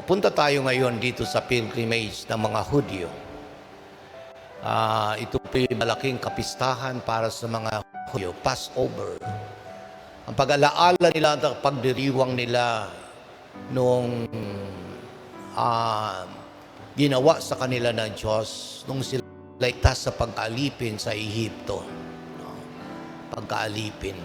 Punta tayo ngayon dito sa pilgrimage ng mga Hudyo. Ito po malaking kapistahan para sa mga Hudyo, Passover. Ang pag-alaala nila at pagdiriwang nila nung ginawa sa kanila ng Diyos nung sila ligtas sa pag-aalipin sa Ehipto. Pag-aalipin.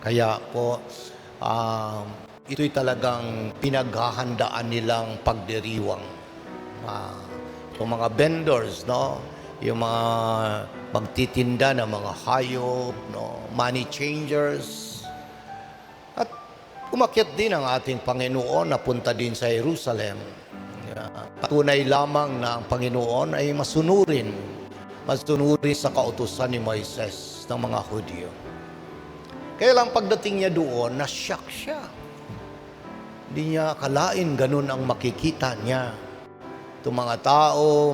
Kaya po, ito'y talagang pinaghahandaan nilang pagdiriwang. Yung mga vendors, no? Yung mga magtitinda ng mga hayop, no? Money changers. At umakyat din ang ating Panginoon na punta din sa Jerusalem. Patunay lamang na ang Panginoon ay masunurin sa kautusan ni Moises ng mga Hudyo. Kaya lang pagdating niya doon, na-shock siya. Hindi niya akalain ganun ang makikita niya. Itong mga tao,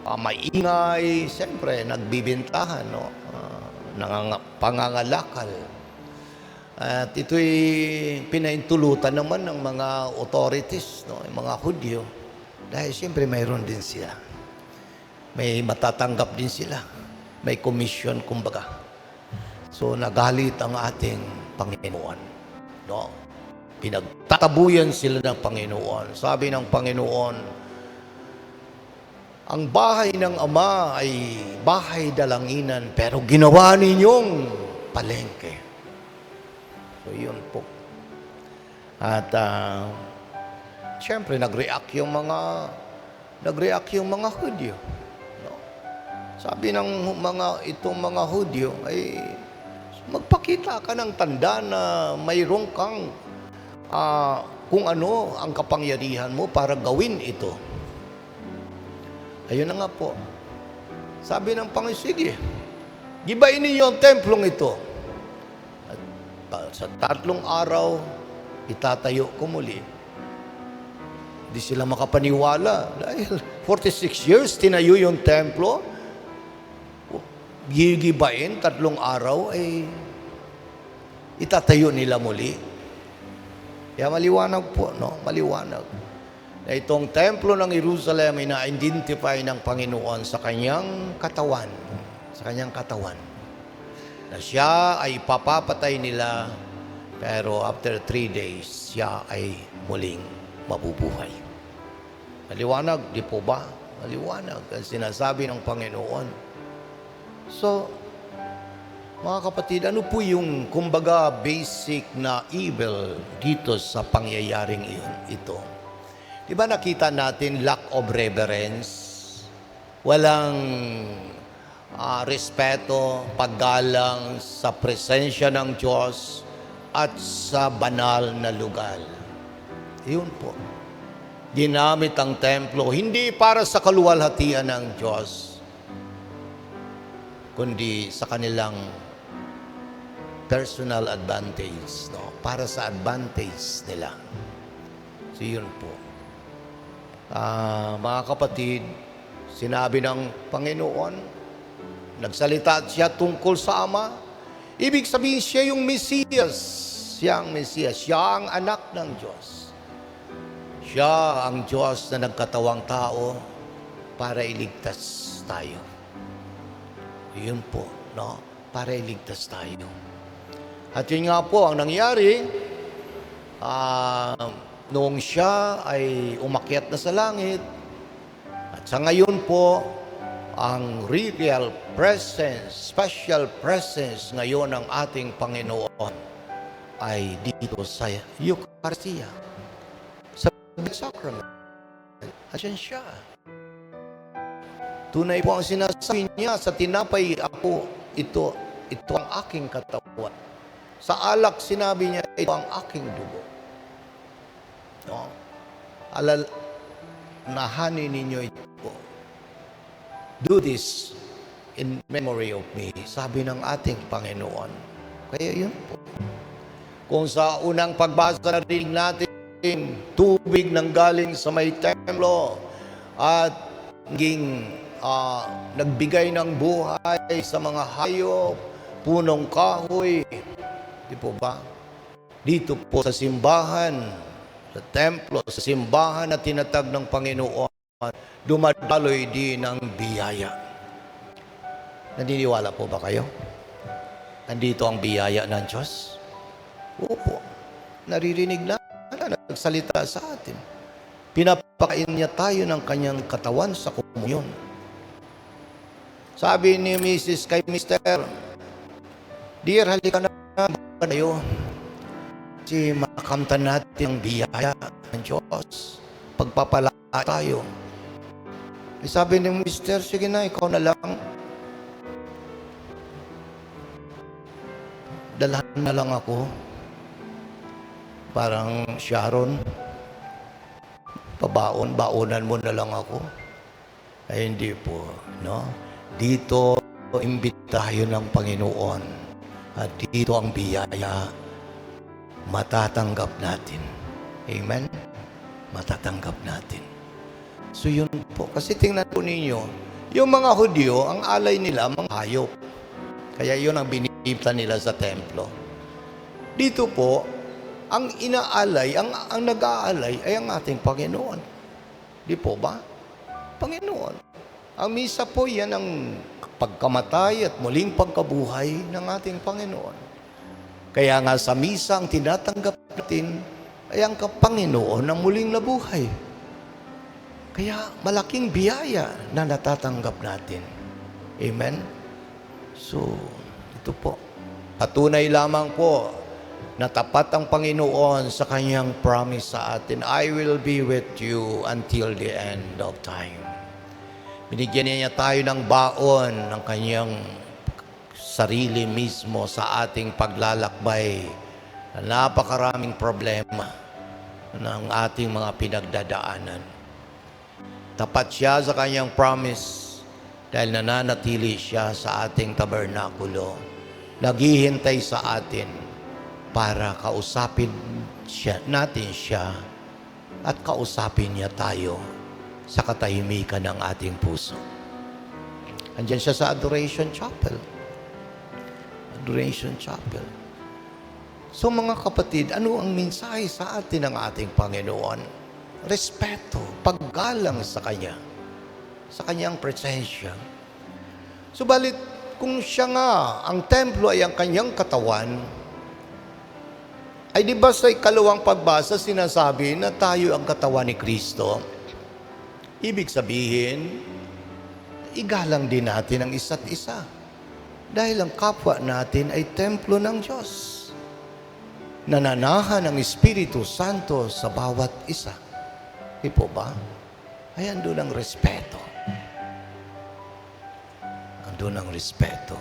maingay, siyempre, nagbibintahan, no? Pangangalakal. At ito'y pinaintulutan naman ng mga authorities, no? Yung mga Hudyo. Dahil siyempre mayroon din sila. May matatanggap din sila. May commission, kumbaga. So, nagalit ang ating Panginoon. No? Pinagtatabuyan sila ng Panginoon. Sabi ng Panginoon, ang bahay ng Ama ay bahay dalanginan, pero ginawa ninyong palengke. So, yun po. At, siyempre, nag-react yung mga Hudyo. No? Sabi ng itong mga Hudyo ay, magpakita ka ng tanda na mayroong kang kung ano ang kapangyarihan mo para gawin ito. Ayun na nga po. Sabi ng Panginoon, sige, gibain ninyo ang templong ito. At sa 3 araw, itatayo ko muli. Hindi sila makapaniwala. Dahil 46 years, tinayo yung templo. Gigibain, 3 araw, ay itatayo nila muli. Kaya maliwanag po, no? Maliwanag. Na itong templo ng Jerusalem ay na-identify ng Panginoon sa kanyang katawan. Sa kanyang katawan. Na siya ay papapatay nila, pero after 3 days, siya ay muling mabubuhay. Maliwanag, di po ba? Maliwanag ang sinasabi ng Panginoon. So, mga kapatid, ano po yung kumbaga basic na evil dito sa pangyayaring ito? Di ba nakita natin lack of reverence? Walang respeto, paggalang sa presensya ng Diyos at sa banal na lugar. Yun po. Ginamit ang templo hindi para sa kaluwalhatian ng Diyos, kundi sa kanilang personal advantage, no? Para sa advantage nila. So, yun po. Mga kapatid, sinabi ng Panginoon, nagsalita siya tungkol sa Ama. Ibig sabihin siya yung Mesiyas. Siya ang Mesiyas. Siya ang anak ng Diyos. Siya ang Diyos na nagkatawang tao para iligtas tayo. Yun po, no? Para iligtas tayo. At yun nga po ang nangyari, noong siya ay umakyat na sa langit, at sa ngayon po, ang real presence, special presence ngayon ng ating Panginoon ay dito sa Eucharistia, sa Sacrament. At yan siya. Tunay po ang sinasabi niya sa tinapay, ako, ito ang aking katawan. Sa alak, sinabi niya, ito ang aking dugo. No? Nahanin ninyo ito. Do this in memory of me, sabi ng ating Panginoon. Kaya yun po. Kung sa unang pagbasa na rin natin, tubig nang galing sa may templo at naging nagbigay ng buhay sa mga hayop, punong kahoy. Di po ba? Dito po sa simbahan sa templo, sa simbahan na tinatag ng Panginoon, dumadaloy din ng biyaya. Naniniwala po ba kayo? Nandito ang biyaya ng Diyos? Opo. Naririnig na nagsalita sa atin. Pinapakain niya tayo ng kanyang katawan sa komunyon. Sabi ni Mrs. kay Mr. Dear, halika na kayo. Kasi makamtan natin ang biyaya ng Diyos. Pagpapala tayo. Sabi ni Mr. Sige na, ikaw na lang. Dalhan na lang ako. Parang Sharon, baonan mo na lang ako. Ay hindi po, no? Dito, imbitayo ng Panginoon. At dito ang biyaya, matatanggap natin. Amen? Matatanggap natin. So yun po, kasi tingnan po ninyo, yung mga Hudyo, ang alay nila, mga hayop. Kaya yun ang binibita nila sa templo. Dito po, ang inaalay, ang nag-aalay ay ang ating Panginoon. Di po ba? Panginoon. Ang misa po yan ang pagkamatay at muling pagkabuhay ng ating Panginoon. Kaya nga sa misa ang tinatanggap natin ay ang Panginoon ng muling nabuhay. Kaya malaking biyaya na natatanggap natin. Amen? So, ito po. Patunay lamang po na tapat ang Panginoon sa kanyang promise sa atin. I will be with you until the end of time. Binigyan niya tayo ng baon ng kanyang sarili mismo sa ating paglalakbay na napakaraming problema ng ating mga pinagdadaanan. Tapat siya sa kanyang promise dahil nananatili siya sa ating tabernakulo. Naghihintay sa atin para kausapin natin siya at kausapin niya tayo sa katahimikan ng ating puso. Andiyan siya sa Adoration Chapel. Adoration Chapel. So mga kapatid, ano ang mensahe sa atin ng ating Panginoon? Respeto, paggalang sa Kanya, sa Kanyang presensya. Subalit, kung siya nga, ang templo ay ang Kanyang katawan, ay di ba sa ikalawang pagbasa sinasabi na tayo ang katawan ni Kristo? Ibig sabihin, igalang din natin ang isa't isa. Dahil ang kapwa natin ay templo ng Diyos. Nananahan ang Espiritu Santo sa bawat isa. Di po ba? Ay andun ang respeto. Andun ang respeto.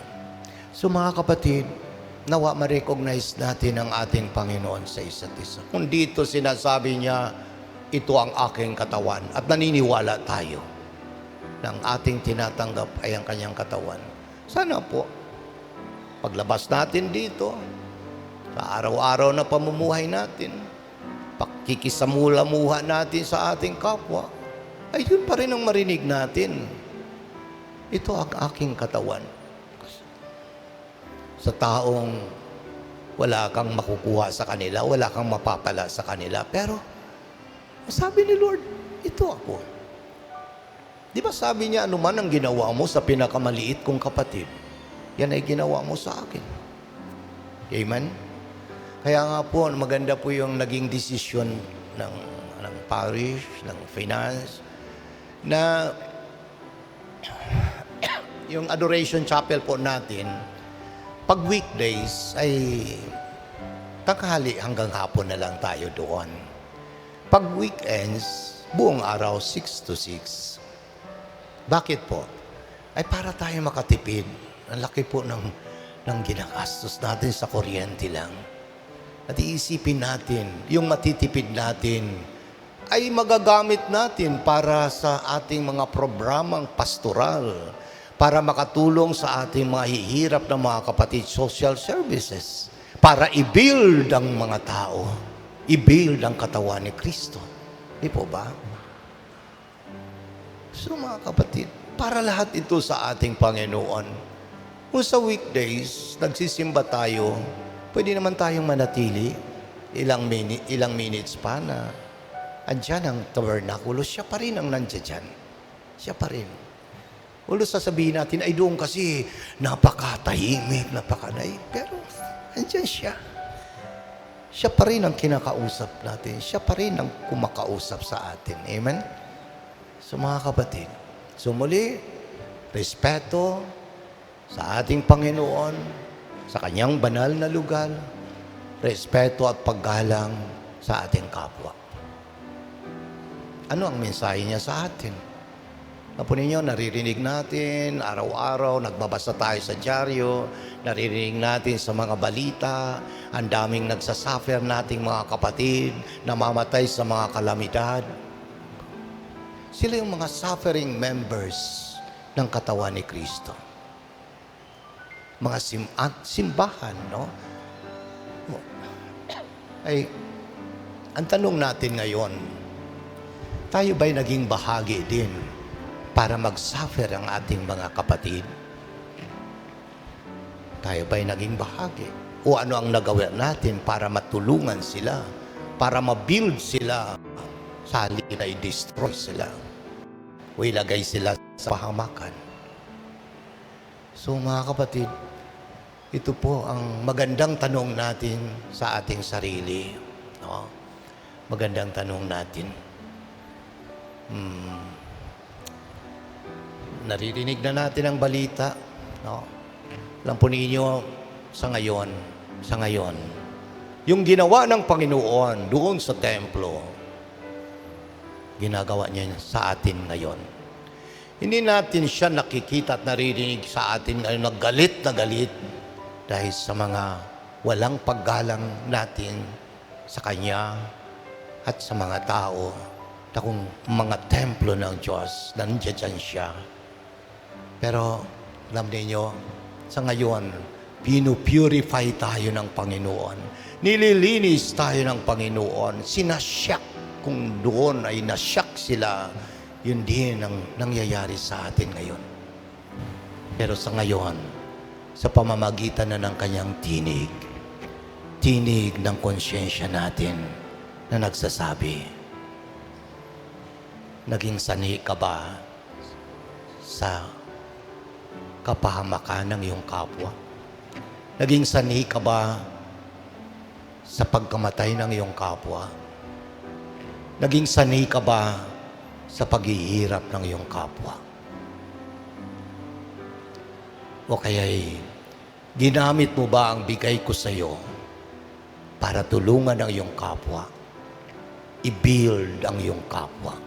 So mga kapatid, nawa ma-recognize natin ang ating Panginoon sa isa't isa. Kung dito sinasabi niya, ito ang aking katawan at naniniwala tayo na ang ating tinatanggap ay ang kanyang katawan. Sana po, paglabas natin dito, sa araw-araw na pamumuhay natin, pakikisamula-muha natin sa ating kapwa, ay yun pa rin ang marinig natin. Ito ang aking katawan. Sa taong wala kang makukuha sa kanila, wala kang mapapala sa kanila. Pero, sabi ni Lord, ito ako. Di ba sabi niya, anuman ang ginawa mo sa pinakamaliit kong kapatid, yan ay ginawa mo sa akin. Amen? Kaya nga po, maganda po yung naging desisyon ng parish, ng finance, na yung Adoration Chapel po natin, pag weekdays ay tanghali hanggang hapon na lang tayo doon. Pag weekends, buong araw 6 to 6. Bakit po? Ay para tayo makatipid. Ang laki po ng ginagastos natin sa kuryente lang. At iisipin natin, yung matitipid natin ay magagamit natin para sa ating mga programang pastoral, para makatulong sa ating mga hihirap na mga kapatid, social services, para i-build ang mga tao, i-build ang katawan ni Kristo. Di po ba? So mga kapatid, para lahat ito sa ating Panginoon. Kung sa weekdays, nagsisimba tayo, pwede naman tayong manatili ilang minutes pa na andyan ang tabernakulo, siya pa rin ang nandiyan dyan. Siya pa rin. Ulo sasabihin natin, ay doon kasi napakatahimik, pero andyan siya. Siya pa rin ang kinakausap natin. Siya pa rin ang kumakausap sa atin. Amen? So mga kapatid, so muli, respeto sa ating Panginoon, sa kanyang banal na lugar, respeto at paggalang sa ating kapwa. Ano ang mensahe niya sa atin? Apo ninyo, naririnig natin, araw-araw, nagbabasa tayo sa dyaryo, naririnig natin sa mga balita, ang daming nagsasuffer nating mga kapatid, namamatay sa mga kalamidad. Sila yung mga suffering members ng katawan ni Kristo. Mga simbahan, no? Ay, ang tanong natin ngayon, tayo ba'y naging bahagi din para mag-suffer ang ating mga kapatid? Tayo ba'y naging bahagi? O ano ang nagawa natin para matulungan sila, para ma-build sila, sa halip na i-destroy sila, o ilagay sila sa pahamakan? So mga kapatid, ito po ang magandang tanong natin sa ating sarili. No? Magandang tanong natin. Naririnig na natin ang balita. No? Alam po ninyo, sa ngayon, yung ginawa ng Panginoon doon sa templo, ginagawa niya sa atin ngayon. Hindi natin siya nakikita at naririnig sa atin ngayon na galit dahil sa mga walang paggalang natin sa Kanya at sa mga tao na kung mga templo ng Diyos, nandiyan siya. Pero alam niyo, sa ngayon, pinupurify tayo ng Panginoon. Nililinis tayo ng Panginoon. Sinasyak kung doon ay nasyak sila, yun din ang nangyayari sa atin ngayon. Pero sa ngayon, sa pamamagitan na ng kanyang tinig ng konsyensya natin na nagsasabi, naging sanhi ka ba sa kapahamakan ng iyong kapwa? Naging sanhi ka ba sa pagkamatay ng iyong kapwa? Naging sanhi ka ba sa paghihirap ng iyong kapwa? O kaya'y ginamit mo ba ang bigay ko sa iyo para tulungan ang iyong kapwa? I-build ang iyong kapwa.